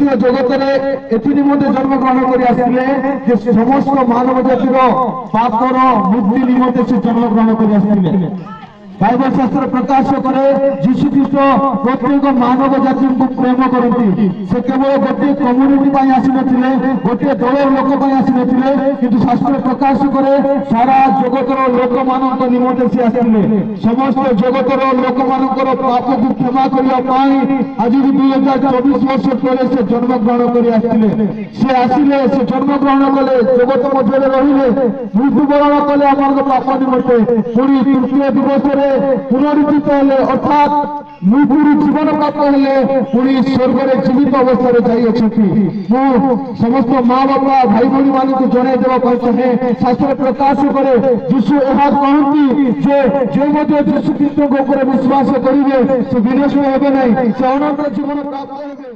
ସମୁଦ୍ର ଜଗତରେ ଏଥି ନିମନ୍ତେ ଜନ୍ମଗ୍ରହଣ କରି ଆସିଲେ ଯେ ସମସ୍ତ ମାନବ ଜାତିର ପାପର ମୁକ୍ତି ନିମନ୍ତେ ସେ ଜନ୍ମଗ୍ରହଣ କରି ଆସିଥିଲେ। बाइबल शास्त्र प्रकाश करे जीशु ख्रीष्ट प्रत्येक मानव जाति को प्रेम करती से केवल गोटे कम्युनिटी आसीन गोटे दल लोक आसीन कि शास्त्र प्रकाश करे सारा जगतर लोक मान निमंते से आसते समस्त जगतर लोक मान पाप को क्षमा करने आज 2024 वर्ष तले से जन्मग्रहण कर सी आसिले से जन्मग्रहण कले जगत मध्य रही मृत्युवरण कले आम पाप निमंते पुणी तृतीय दिवस पुनरुत्थित हेले अर्थात मृत्यु जीवन प्राप्त हेले पुणी स्वर्ग में जीवित अवस्था जाइए समस्त माँ बापा भाई भाई मान को जन देवा चाहे शास्त्र प्रकाश करे जीशु यह कहती जो जीशु ख्रीष्ट विश्वास करेंगे से विनाश हेबे नहीं से अनंत जीवन प्राप्त हेबे।